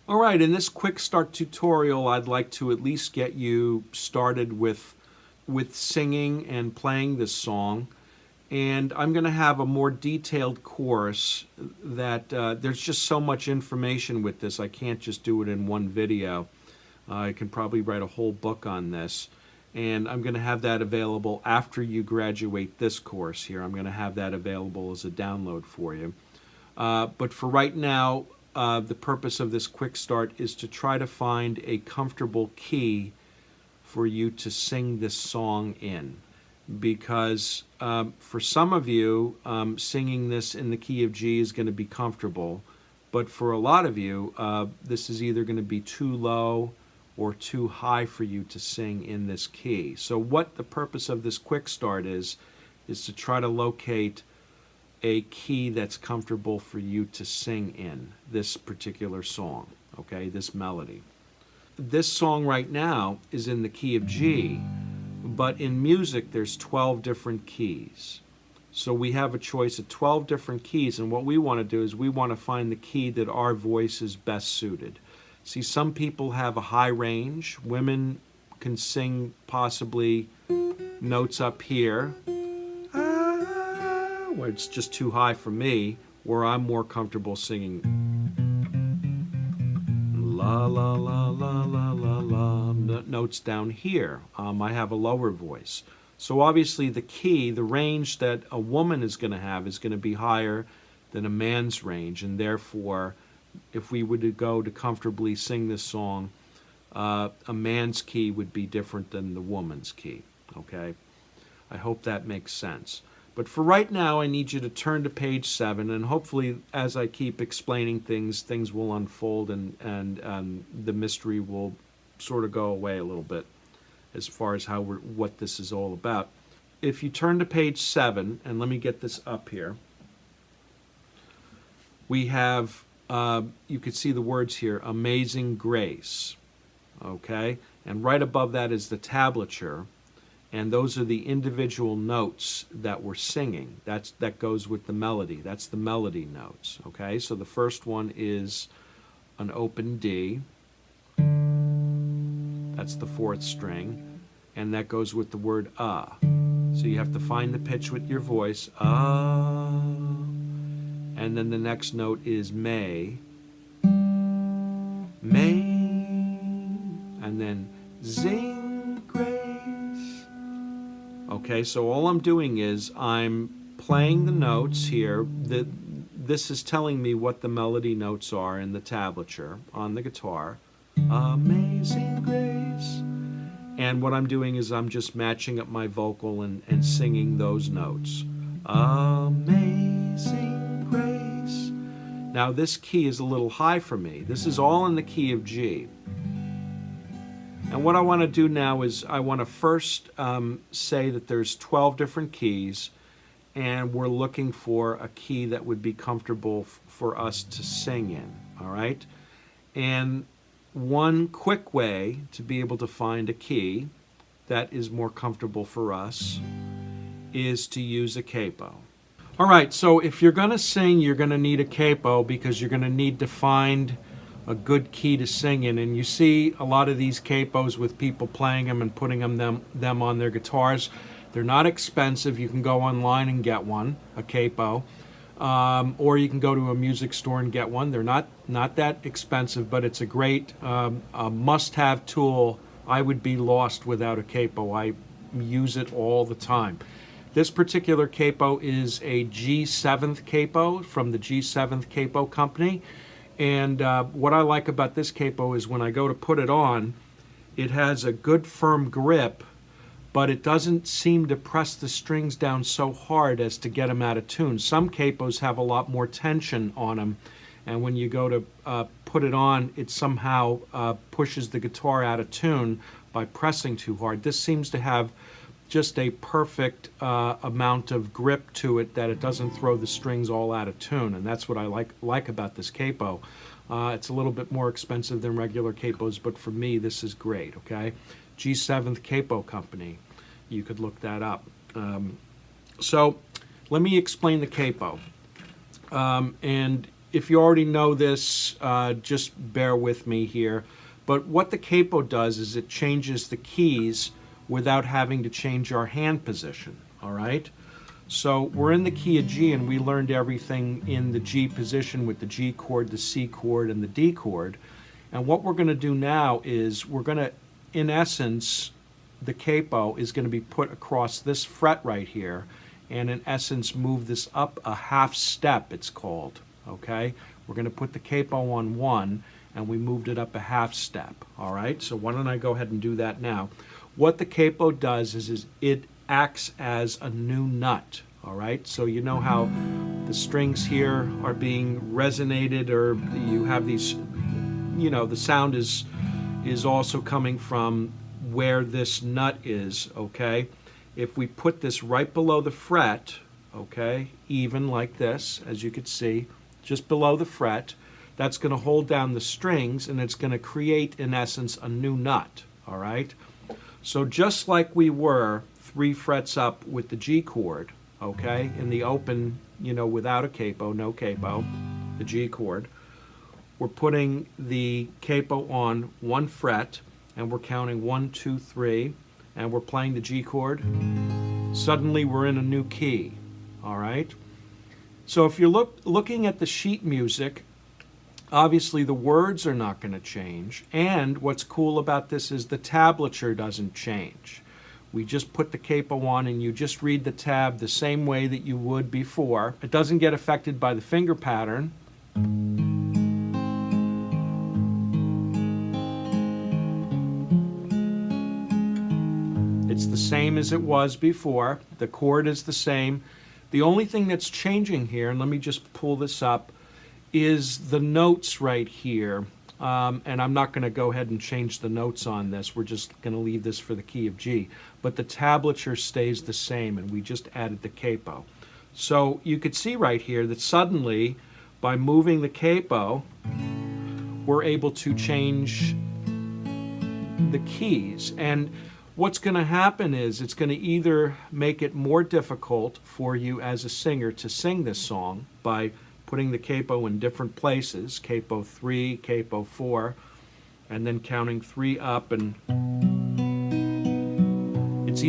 All right, in this quick start tutorial, I'd like to at least get you started with singing and playing this song. And I'm going to have a more detailed course that there's just so much information with this. I can't just do it in one video. I can probably write a whole book on this. And I'm going to have that available after you graduate this course here. I'm going to have that available as a download for you. But for right now, the purpose of this quick start is to try to find a comfortable key for you to sing this song in. Because for some of you, singing this in the key of G is going to be comfortable. But for a lot of you, this is either going to be too low or too high for you to sing in this key. So what the purpose of this quick start is to try to locate a key that's comfortable for you to sing in this particular song, okay, this melody. This song right now is in the key of G, but in music there's 12 different keys. So we have a choice of 12 different keys, and what we want to do is we want to find the key that our voice is best suited. See, some people have a high range. Women can sing possibly notes up here, where it's just too high for me, where I'm more comfortable singing la la la la la la la notes down here. I have a lower voice. So obviously the key, the range that a woman is going to have is going to be higher than a man's range, and therefore if we were to go to comfortably sing this song, a man's key would be different than the woman's key, okay? I hope that makes sense. But for right now, I need you to turn to page 7, and hopefully as I keep explaining things, things will unfold and the mystery will sort of go away a little bit as far as what this is all about. If you turn to page 7, and let me get this up here, we have, you can see the words here, Amazing Grace, okay? And right above that is the tablature. And those are the individual notes that we're singing. That goes with the melody. That's the melody notes, okay? So the first one is an open D. That's the 4th string. And that goes with the word So you have to find the pitch with your voice. And then the next note is May. May. And then Zing Grace. Okay, so all I'm doing is I'm playing the notes here. This is telling me what the melody notes are in the tablature on the guitar. Amazing Grace. And what I'm doing is I'm just matching up my vocal and singing those notes. Amazing Grace. Now this key is a little high for me. This is all in the key of G. And what I want to do now is I want to first say that there's 12 different keys, and we're looking for a key that would be comfortable for us to sing in, all right? And one quick way to be able to find a key that is more comfortable for us is to use a capo. All right, so if you're going to sing, you're going to need a capo because you're going to need to find a good key to sing in. And you see a lot of these capos with people playing them and putting them on their guitars. They're not expensive. You can go online and get one, a capo, or you can go to a music store and get one. They're not that expensive, but it's a great must-have tool. I would be lost without a capo. I use it all the time. This particular capo is a G7th capo from the G7th Capo Company. And what I like about this capo is when I go to put it on, it has a good firm grip, but it doesn't seem to press the strings down so hard as to get them out of tune. Some capos have a lot more tension on them, and when you go to put it on, it somehow pushes the guitar out of tune by pressing too hard. This seems to have just a perfect amount of grip to it that it doesn't throw the strings all out of tune, and that's what I like about this capo. It's a little bit more expensive than regular capos, but for me this is great, okay? G7th Capo Company, you could look that up. So let me explain the capo. And if you already know this, just bear with me here. But what the capo does is it changes the keys without having to change our hand position, all right? So we're in the key of G, and we learned everything in the G position with the G chord, the C chord, and the D chord. And what we're going to do now is we're going to, in essence, the capo is going to be put across this fret right here, and in essence move this up a half step, it's called, okay? We're going to put the capo on 1, and we moved it up a half step, all right? So why don't I go ahead and do that now. What the capo does is it acts as a new nut, all right? So you know how the strings here are being resonated, or you have these, you know, the sound is also coming from where this nut is, okay? If we put this right below the fret, okay, even like this, as you can see, just below the fret, that's going to hold down the strings, and it's going to create, in essence, a new nut, all right? So just like we were 3 frets up with the G chord, okay, in the open, you know, without a capo, no capo, the G chord, we're putting the capo on 1 fret, and we're counting 1, 2, 3, and we're playing the G chord. Suddenly we're in a new key, all right? So if you're looking at the sheet music, obviously the words are not going to change, and what's cool about this is the tablature doesn't change. We just put the capo on, and you just read the tab the same way that you would before. It doesn't get affected by the finger pattern. It's the same as it was before. The chord is the same. The only thing that's changing here, and let me just pull this up, is the notes right here. And I'm not going to go ahead and change the notes on this. We're just going to leave this for the key of G. But the tablature stays the same, and we just added the capo. So you could see right here that suddenly, by moving the capo, we're able to change the keys. And what's going to happen is it's going to either make it more difficult for you as a singer to sing this song by putting the capo in different places, capo 3, capo 4, and then counting 3 up, and it's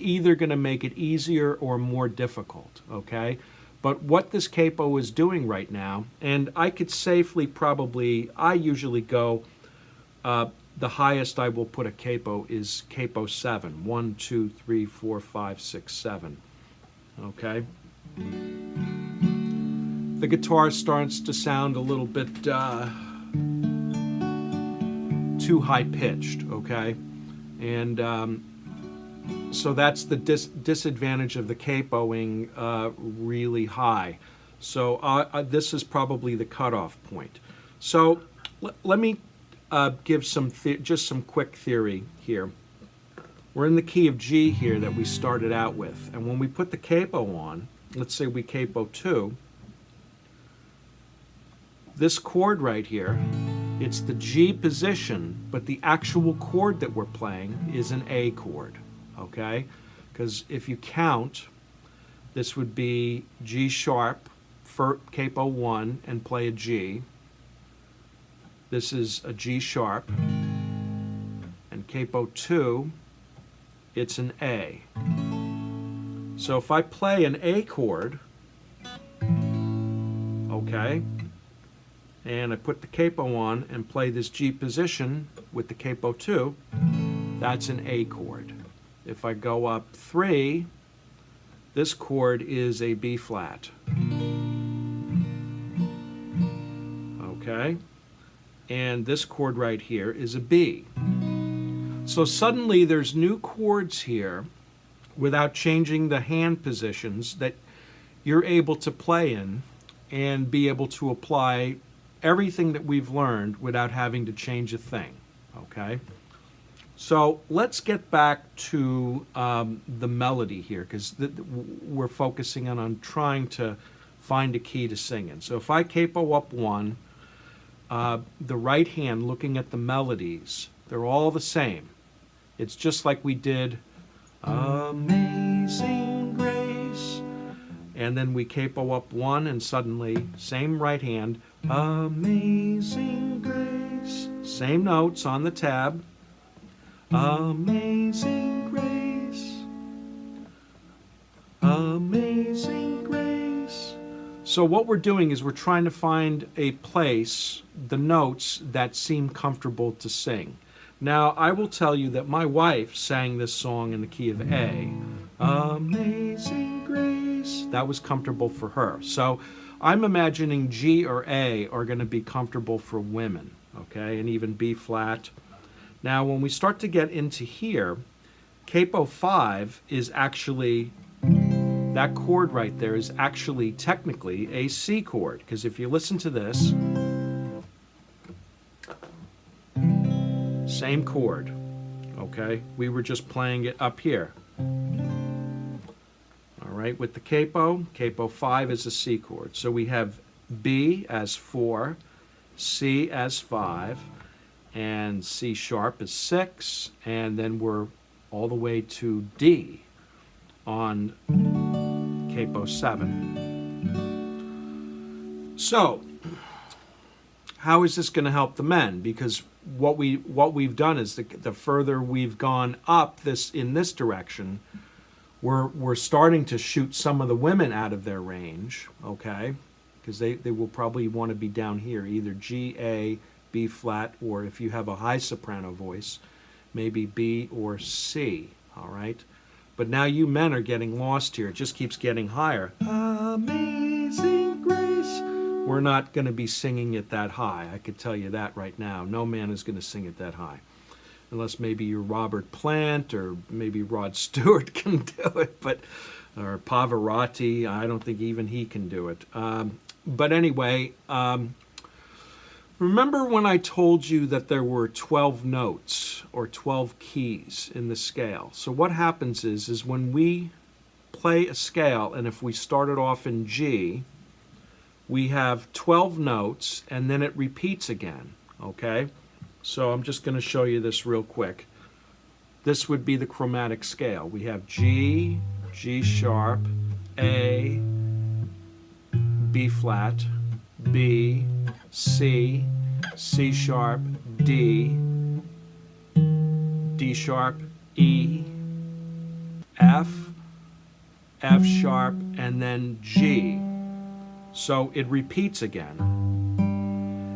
either going to make it easier or more difficult, okay? But what this capo is doing right now, and I could safely probably, I usually go, the highest I will put a capo is capo 7. 1, 2, 3, 4, 5, 6, 7. Okay? The guitar starts to sound a little bit too high-pitched, okay? And so that's the disadvantage of the capoing really high. So this is probably the cutoff point. So let me give just some quick theory here. We're in the key of G here that we started out with, and when we put the capo on, let's say we capo 2, this chord right here, it's the G position, but the actual chord that we're playing is an A chord, okay? Because if you count, this would be G sharp for capo 1 and play a G. This is a G sharp, and capo 2, it's an A. So if I play an A chord, okay, and I put the capo on and play this G position with the capo 2, that's an A chord. If I go up 3, this chord is a B flat. Okay? And this chord right here is a B. So suddenly there's new chords here without changing the hand positions that you're able to play in and be able to apply everything that we've learned without having to change a thing, okay? So let's get back to the melody here, because we're focusing on trying to find a key to sing in. So if I capo up 1, the right hand, looking at the melodies, they're all the same. It's just like we did Amazing Grace. and then we capo up 1, and suddenly, same right hand, Amazing Grace. Same notes on the tab. Amazing Grace. Amazing Grace. So what we're doing is we're trying to find a place, the notes that seem comfortable to sing. Now, I will tell you that my wife sang this song in the key of A. Amazing Grace. That was comfortable for her. So I'm imagining G or A are going to be comfortable for women, okay, and even B flat. Now, when we start to get into here, capo 5 is actually, that chord right there is actually technically a C chord, because if you listen to this, same chord, okay? We were just playing it up here. All right, with the capo 5 is a C chord. So we have B as 4, C as 5, and C sharp is 6, and then we're all the way to D on capo 7. So, how is this going to help the men? Because what we've done is the further we've gone up in this direction, we're starting to shoot some of the women out of their range, okay? Because they will probably want to be down here, either G, A, B flat, or if you have a high soprano voice, maybe B or C, all right? But now you men are getting lost here. It just keeps getting higher. Amazing Grace. We're not going to be singing it that high. I could tell you that right now. No man is going to sing it that high. Unless maybe you're Robert Plant or maybe Rod Stewart can do it, or Pavarotti. I don't think even he can do it. But anyway, remember when I told you that there were 12 notes or 12 keys in the scale? So what happens is when we play a scale, and if we started off in G, we have 12 notes, and then it repeats again, okay? So I'm just going to show you this real quick. This would be the chromatic scale. We have G, G sharp, A, B flat, B, C, C sharp, D, D sharp, E, F, F sharp, and then G. So it repeats again.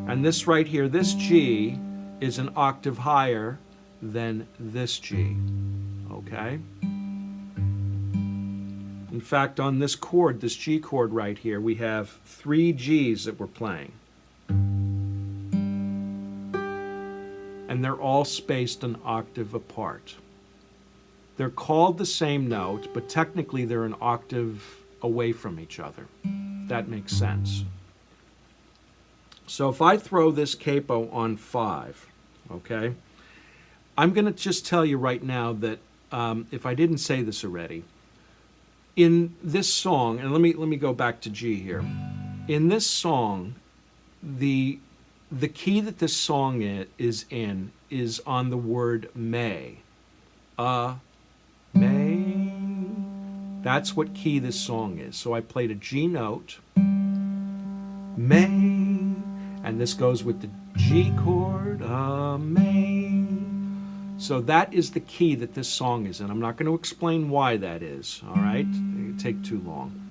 And this right here, this G, is an octave higher than this G, okay? In fact, on this chord, this G chord right here, we have 3 Gs that we're playing. And they're all spaced an octave apart. They're called the same note, but technically they're an octave away from each other. If that makes sense. So if I throw this capo on 5, okay, I'm going to just tell you right now that if I didn't say this already, in this song, and let me go back to G here. In this song, the key that this song is in is on the word may. May. That's what key this song is. So I played a G note, may, and this goes with the G chord, may. So that is the key that this song is in. I'm not going to explain why that is, all right? It would take too long.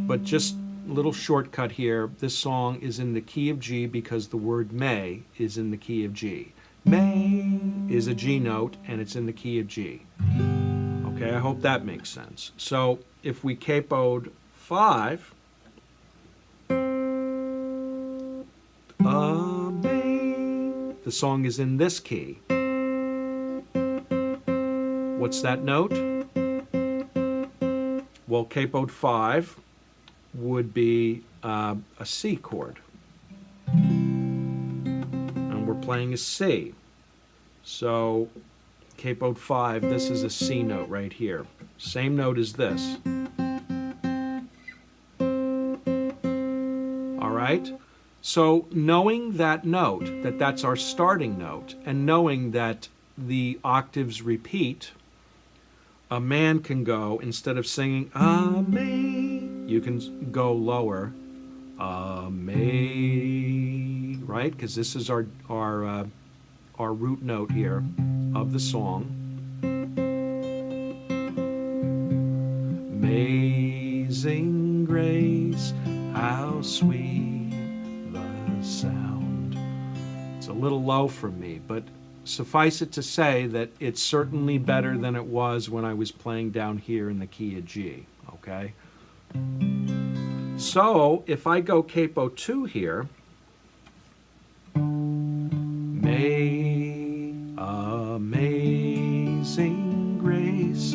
But just a little shortcut here. This song is in the key of G because the word may is in the key of G. May is a G note, and it's in the key of G. Okay, I hope that makes sense. So if we capoed 5, the song is in this key. What's that note? Well, capoed 5 would be a C chord. And we're playing a C. So capoed 5, this is a C note right here. Same note as this. All right? So knowing that note, that's our starting note, and knowing that the octaves repeat, a man can go, instead of singing, Amen, You can go lower. May, right? Because this is our root note here of the song. Amazing grace, how sweet the sound. It's a little low for me, but suffice it to say that it's certainly better than it was when I was playing down here in the key of G, okay? So if I go capo 2 here, may amazing grace,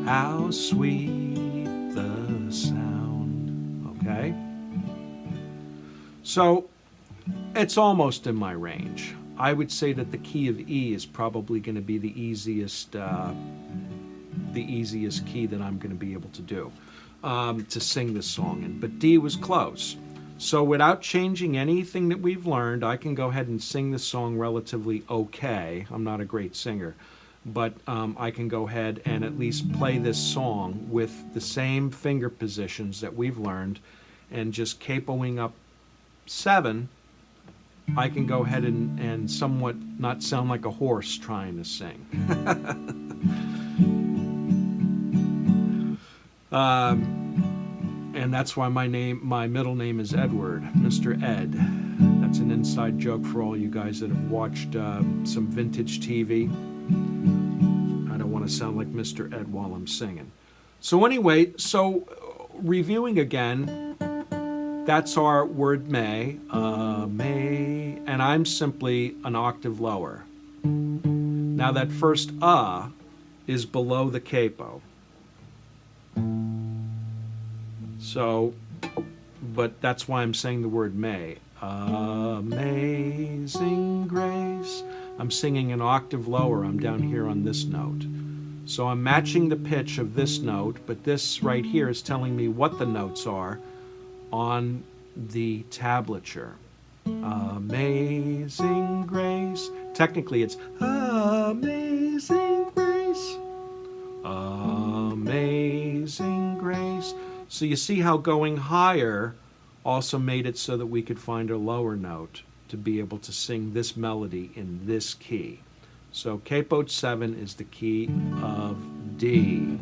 how sweet the sound, okay? So it's almost in my range. I would say that the key of E is probably going to be the easiest key that I'm going to be able to do to sing this song in. But D was close. So without changing anything that we've learned, I can go ahead and sing this song relatively okay. I'm not a great singer, but I can go ahead and at least play this song with the same finger positions that we've learned, and just capoing up 7. I can go ahead and somewhat not sound like a horse trying to sing. And that's why my middle name is Edward, Mr. Ed. That's an inside joke for all you guys that have watched some vintage TV. I don't want to sound like Mr. Ed while I'm singing. So anyway, reviewing again, that's our word may, and I'm simply an octave lower. Now that first is below the capo. So, but that's why I'm saying the word may. Amazing grace. I'm singing an octave lower. I'm down here on this note. So I'm matching the pitch of this note, but this right here is telling me what the notes are on the tablature. Amazing grace. Technically it's amazing grace. Amazing grace. So you see how going higher also made it so that we could find a lower note to be able to sing this melody in this key. So capo 7 is the key of D.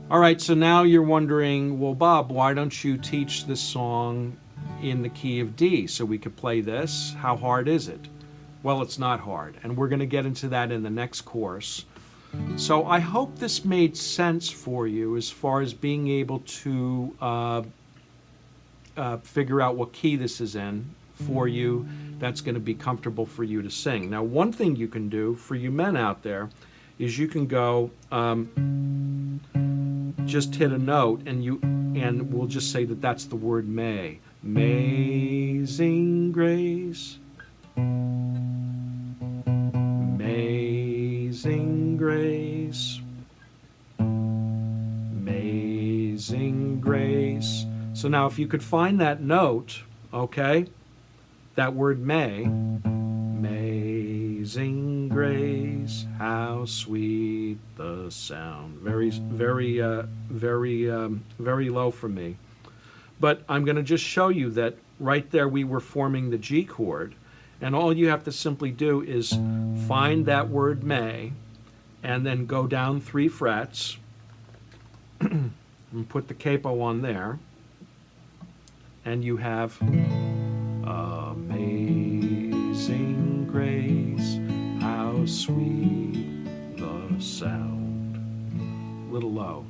All right, so now you're wondering, well, Bob, why don't you teach this song in the key of D so we could play this? How hard is it? Well, it's not hard, and we're going to get into that in the next course. So I hope this made sense for you as far as being able to figure out what key this is in for you that's going to be comfortable for you to sing. Now, one thing you can do for you men out there is you can go just hit a note, and we'll just say that that's the word may. Amazing grace. Amazing grace. Amazing grace. So now if you could find that note, okay, that word may, amazing grace, how sweet the sound. Very low for me. But I'm going to just show you that right there we were forming the G chord, and all you have to simply do is find that word may, and then go down 3 frets, and put the capo on there, and you have amazing grace, how sweet the sound. A little low.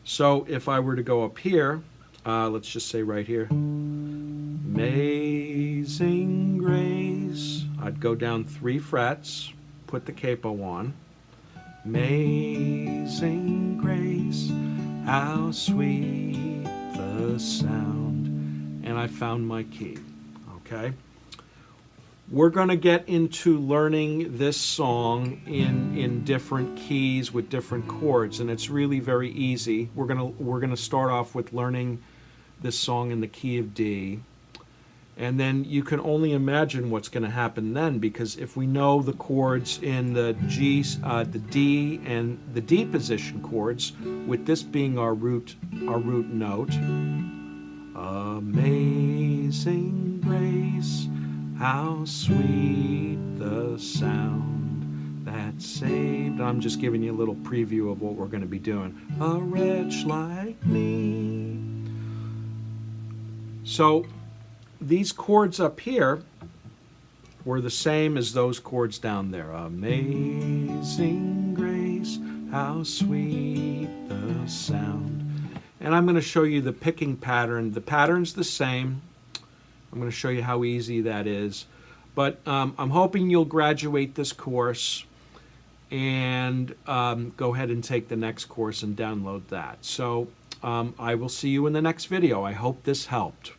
So if I were to go up here, let's just say right here, amazing grace, I'd go down 3 frets, put the capo on, amazing grace, how sweet the sound, and I found my key, okay? We're going to get into learning this song in different keys with different chords, and it's really very easy. We're going to start off with learning this song in the key of D, And then you can only imagine what's going to happen then, because if we know the chords in the G, the D, and the D position chords, with this being our root note, amazing grace, how sweet the sound that saved. I'm just giving you a little preview of what we're going to be doing. A wretch like me. So these chords up here were the same as those chords down there. Amazing grace, how sweet the sound. And I'm going to show you the picking pattern. The pattern's the same. I'm going to show you how easy that is. But I'm hoping you'll graduate this course and go ahead and take the next course and download that. So I will see you in the next video. I hope this helped.